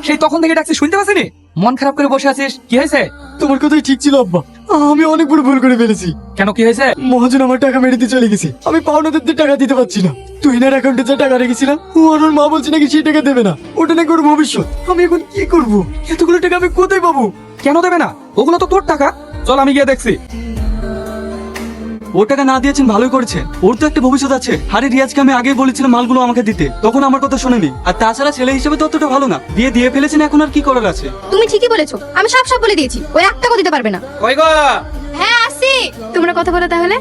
সেই তখন থেকে ডাকছি শুনতে পাচ্ছিনি? মন খারাপ করে বসে আছিস, কি হয়েছে? তোমার কথাই ঠিক ছিল আব্বা, আমি অনেক বড় ভুল করে ফেলেছি। কেন, কি হয়েছে? মহাজন আমার টাকা মেরে দিয়ে চলে গেছে, আমি পাওনাদারদের টাকা দিতে পারছি না। তুহিনার অ্যাকাউন্টে যে টাকা রেখেছিলাম ও আর ওর মা বলছে নাকি সেই টাকা দেবে না, ওটা নাকি ওর ভবিষ্যৎ। আমি এখন কি করব? এতগুলো টাকা আমি কোথায় পাবো? কেন দেবে না? ওগুলো তো তোর টাকা। চল আমি গিয়ে দেখছি। ও টাকা না দিয়েছেন ভালোই করেছেন, ওর তো একটা ভবিষ্যৎ আছে। আরে রিয়াজকে আমি আগেই বলেছিলাম মালগুলো আমাকে দিতে, তখন আমার কথা শোনেনি। আর তাছাড়া ছেলে হিসেবে তো অতটা ভালো না, বিয়ে দিয়ে ফেলেছেন, এখন আর কি করার আছে? তুমি ঠিকই বলেছো, আমি সব বলে দিয়েছি, ওই এক টাকাও দিতে পারবে না। ওই গো, হ্যাঁ আসি, তোমরা কথা বলো তাহলে।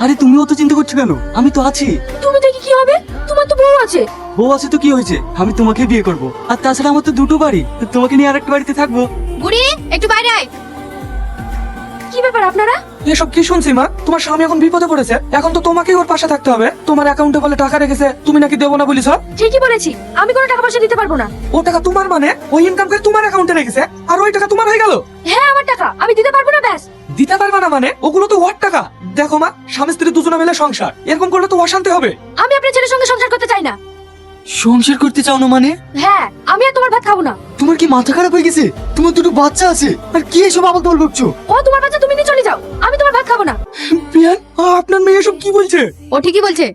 আরে তুমি অত চিন্তা করছো কেন? আমি তো আছি। তুমি দেখি কি হবে, তোমার তো বউ আছে। বউ আছে তো কি হয়েছে, আমি তোমাকে বিয়ে করব। আর তাছাড়া আমার তো দুটো বাড়ি, তোমাকে নিয়ে আরেকটা বাড়িতে থাকবো। বুড়ি একটু বাইরে আয়। কি ব্যাপার আপনারা? এসব কি শুনছি মা? তোমার স্বামী এখন বিপদে পড়েছে, এখন তো তোমাকেই ওর পাশে থাকতে হবে। তোমার অ্যাকাউন্টে বলে টাকা রেখেছে, তুমি নাকি দেবো না বলিস? ঠিকই বলেছি, আমি কোনো টাকা পয়সা দিতে পারবো না। ও টাকা তোমার মানে ওই ইনকাম করে তোমার অ্যাকাউন্টে রেখেছে, আর ওই টাকা তোমার হয়ে গেল? হ্যাঁ আমার টাকা, আমি দিতে পারবো না ব্যাস। দিতে পারবা না মানে? ওগুলো তো ওর টাকা। দেখো মা, স্বামী স্ত্রী দুজনে মিলে সংসার, এরকম করলে তো অশান্তি হবে। আমি আপনার ছেলের সঙ্গে সংসার করতে চাই না। সংসার করতে চাও না মানে? হ্যাঁ, আমি আর তোমার ভাত খাবো না। তোমার কি মাথা খারাপ হয়ে গেছে? তোমার দুটো বাচ্চা আছে, আর কি এসব আবল তাবল বকছো? ও তোমার বাচ্চা, তুমি নিয়ে চলে যাও, আমি তোমার ভাত খাবো না। বিয়ান, আপনার মেয়ে এসব কি বলছে? ও ঠিকই বলছে।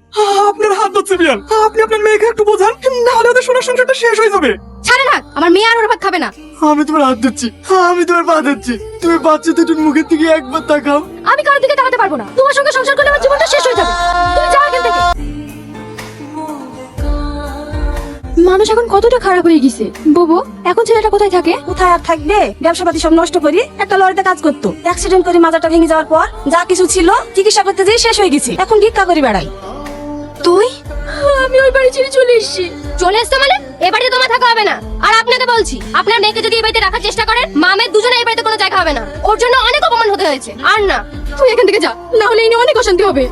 আপনার হাত ধরছে বিয়ান, আপনি আপনার মেয়েকে একটু বোঝান, না হলে ওদের সোনার সংসারটা শেষ হয়ে যাবে। ছাড়ে না, আমার মেয়ে আর ওর ভাত খাবে না। আমি তোমার হাত ধরছি, আমি তোমার পা ধরছি, তুমি বাচ্চা দুটোর মুখের দিকে একবার তাকাও। আমি কারোর দিকে তাকাতে পারবো না, তোমার সঙ্গে সংসার করলে আমার জীবনটা শেষ হয়ে যাবে। তুমি যাও এখান থেকে। মানুষ এখন কতটা খারাপ হয়ে গেছে। বুবু, এখন ছেলেটা কোথায় থাকে? কোথায় আর থাকবে? ব্যবসাপাতি সব নষ্ট করি একটা লরিতে কাজ করতো, অ্যাক্সিডেন্ট করে মাজাটা ভেঙে যাওয়ার পর যা কিছু ছিল চিকিৎসা করতে যেয়ে শেষ হয়ে গেছে, এখন ভিক্ষা করে বেড়াই। তুই? আমি ওই বাড়ি ছেড়ে চলে এসেছি। চলে এসছো মানে? এ বাড়িতে তোমার থাকা হবে না। আর আপনাকে বলছি, আপনার মেয়েকে যদি এই বাড়িতে রাখার চেষ্টা করেন, মামের দুজনে এই বাড়িতে কোনো জায়গা হবে না। ওর জন্য অনেক অপমান হতে হয়েছে। আর না, তুই এখান থেকে যা, না হলে এই নিয়ে অনেক অশান্তি হবে।